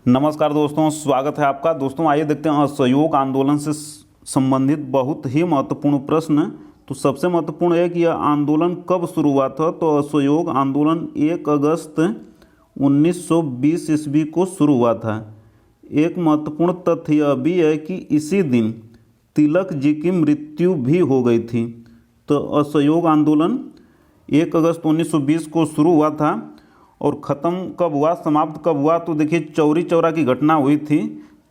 नमस्कार दोस्तों, स्वागत है आपका। दोस्तों आइए देखते हैं असहयोग आंदोलन से संबंधित बहुत ही महत्वपूर्ण प्रश्न। तो सबसे महत्वपूर्ण है कि यह आंदोलन कब शुरू हुआ था। तो असहयोग आंदोलन 1 अगस्त 1920 ईस्वी को शुरू हुआ था। एक महत्वपूर्ण तथ्य यह भी है कि इसी दिन तिलक जी की मृत्यु भी हो गई थी। तो असहयोग आंदोलन 1 अगस्त 1920 को शुरू हुआ था और ख़त्म कब हुआ, समाप्त कब हुआ, तो देखिए चौरी चौरा की घटना हुई थी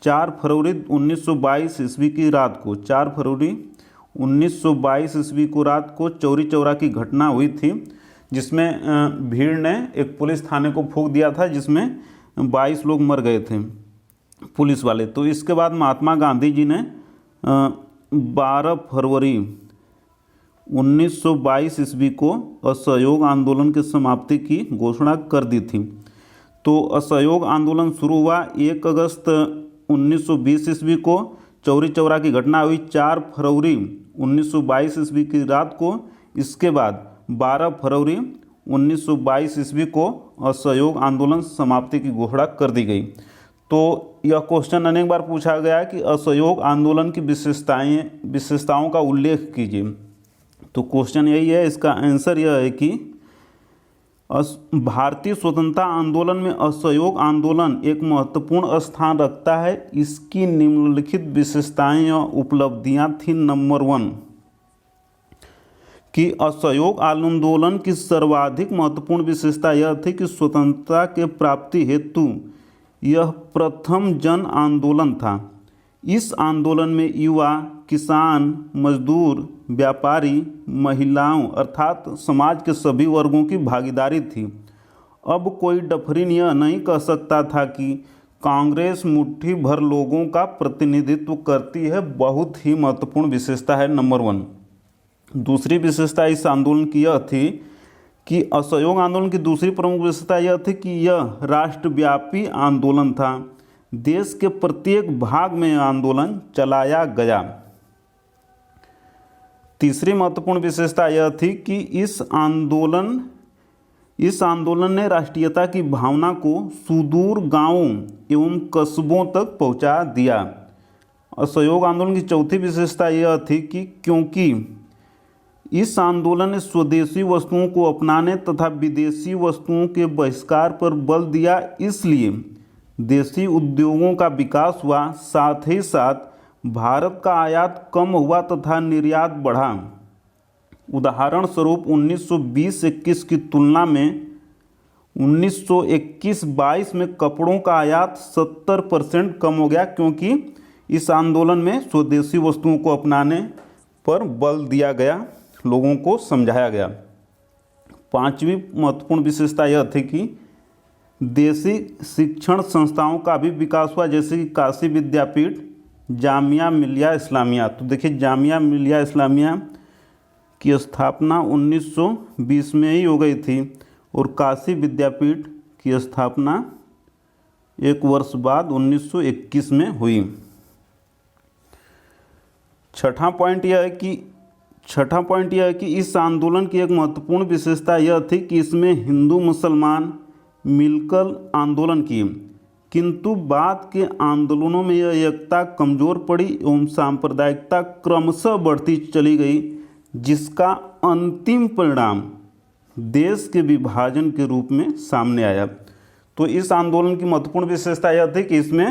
4 फरवरी 1922 ईस्वी की रात को। 4 फरवरी 1922 ईस्वी को रात को चौरी चौरा की घटना हुई थी, जिसमें भीड़ ने एक पुलिस थाने को फूंक दिया था, जिसमें 22 लोग मर गए थे पुलिस वाले। तो इसके बाद महात्मा गांधी जी ने 12 फरवरी 1922 ईस्वी को असहयोग आंदोलन की समाप्ति की घोषणा कर दी थी। तो असहयोग आंदोलन शुरू हुआ 1 अगस्त 1920 ईस्वी को। चौरी चौरा की घटना हुई 4 फरवरी 1922 ईस्वी की रात को। इसके बाद 12 फरवरी 1922 ईस्वी को असहयोग आंदोलन समाप्ति की घोषणा कर दी गई। तो यह क्वेश्चन अनेक बार पूछा गया कि असहयोग आंदोलन की विशेषताओं का उल्लेख कीजिए। तो क्वेश्चन यही है, इसका आंसर यह है कि भारतीय स्वतंत्रता आंदोलन में असहयोग आंदोलन एक महत्वपूर्ण स्थान रखता है। इसकी निम्नलिखित विशेषताएं या उपलब्धियां थी। नंबर 1 कि असहयोग आंदोलन की सर्वाधिक महत्वपूर्ण विशेषता यह थी कि स्वतंत्रता के प्राप्ति हेतु यह प्रथम जन आंदोलन था। इस आंदोलन में युवा, किसान, मजदूर, व्यापारी, महिलाओं अर्थात समाज के सभी वर्गों की भागीदारी थी। अब कोई डफरिन यह नहीं कह सकता था कि कांग्रेस मुट्ठी भर लोगों का प्रतिनिधित्व करती है। बहुत ही महत्वपूर्ण विशेषता है नंबर 1। दूसरी विशेषता इस आंदोलन की यह थी कि असहयोग आंदोलन की दूसरी प्रमुख विशेषता यह थी कि यह राष्ट्रव्यापी आंदोलन था। देश के प्रत्येक भाग में आंदोलन चलाया गया। तीसरी महत्वपूर्ण विशेषता यह थी कि इस आंदोलन ने राष्ट्रीयता की भावना को सुदूर गांवों एवं कस्बों तक पहुंचा दिया। असहयोग आंदोलन की चौथी विशेषता यह थी कि क्योंकि इस आंदोलन ने स्वदेशी वस्तुओं को अपनाने तथा विदेशी वस्तुओं के बहिष्कार पर बल दिया, इसलिए देशी उद्योगों का विकास हुआ। साथ ही साथ भारत का आयात कम हुआ तथा निर्यात बढ़ा। उदाहरण स्वरूप 1920-21 की तुलना में 1921-22 में कपड़ों का आयात 70% कम हो गया, क्योंकि इस आंदोलन में स्वदेशी वस्तुओं को अपनाने पर बल दिया गया, लोगों को समझाया गया। पांचवी महत्वपूर्ण विशेषता यह थी कि देशी शिक्षण संस्थाओं का भी विकास हुआ, जैसे कि काशी विद्यापीठ, जामिया मिलिया इस्लामिया। तो देखिए जामिया मिलिया इस्लामिया की स्थापना 1920 में ही हो गई थी और काशी विद्यापीठ की स्थापना 1 वर्ष बाद 1921 में हुई। छठा पॉइंट यह है कि इस आंदोलन की एक महत्वपूर्ण विशेषता यह थी कि इसमें हिंदू मुसलमान मिलकर आंदोलन किए, किंतु बाद के आंदोलनों में यह एकता कमज़ोर पड़ी एवं सांप्रदायिकता क्रमशः बढ़ती चली गई, जिसका अंतिम परिणाम देश के विभाजन के रूप में सामने आया। तो इस आंदोलन की महत्वपूर्ण विशेषता यह थी कि इसमें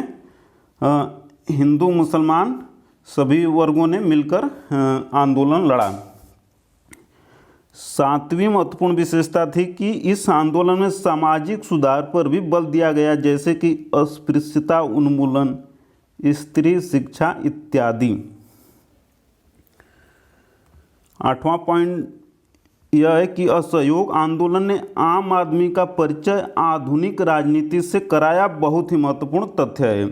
हिंदू मुसलमान सभी वर्गों ने मिलकर आंदोलन लड़ा। सातवीं महत्वपूर्ण विशेषता थी कि इस आंदोलन में सामाजिक सुधार पर भी बल दिया गया, जैसे कि अस्पृश्यता उन्मूलन, स्त्री शिक्षा इत्यादि। आठवां पॉइंट यह है कि असहयोग आंदोलन ने आम आदमी का परिचय आधुनिक राजनीति से कराया। बहुत ही महत्वपूर्ण तथ्य है।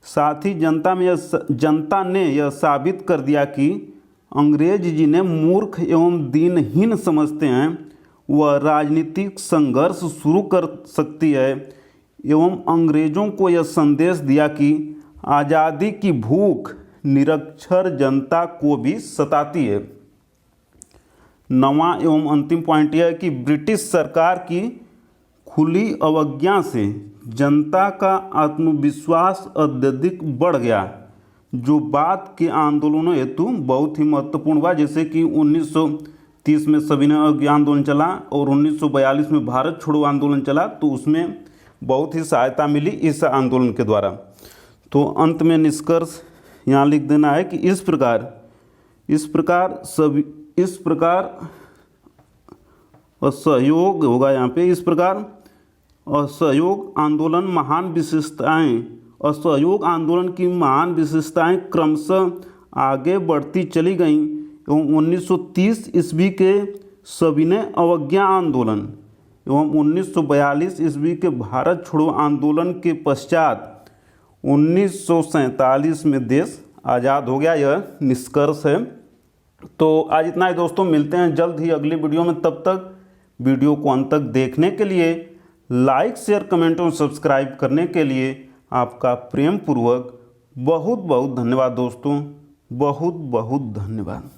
साथ ही जनता ने यह साबित कर दिया कि अंग्रेज जिन्हें मूर्ख एवं दीनहीन समझते हैं, वह राजनीतिक संघर्ष शुरू कर सकती है, एवं अंग्रेजों को यह संदेश दिया कि आज़ादी की भूख निरक्षर जनता को भी सताती है। नौवां एवं अंतिम पॉइंट यह है कि ब्रिटिश सरकार की खुली अवज्ञा से जनता का आत्मविश्वास अत्यधिक बढ़ गया, जो बाद के आंदोलनों हेतु बहुत ही महत्वपूर्ण हुआ। जैसे कि 1930 में सविनय अवज्ञा आंदोलन चला और 1942 में भारत छोड़ो आंदोलन चला, तो उसमें बहुत ही सहायता मिली इस आंदोलन के द्वारा। तो अंत में निष्कर्ष यहाँ लिख देना है कि इस प्रकार असहयोग होगा यहाँ पे, इस प्रकार असहयोग आंदोलन की महान विशेषताएं क्रमशः आगे बढ़ती चली गईं एवं 1930 ईस्वी के सविनय अवज्ञा आंदोलन एवं 1942 ईस्वी के भारत छोड़ो आंदोलन के पश्चात 1947 में देश आज़ाद हो गया। यह निष्कर्ष है। तो आज इतना ही दोस्तों, मिलते हैं जल्द ही अगली वीडियो में। तब तक वीडियो को अंत तक देखने के लिए, लाइक शेयर कमेंट और सब्सक्राइब करने के लिए आपका प्रेम पूर्वक बहुत बहुत धन्यवाद दोस्तों, बहुत बहुत धन्यवाद।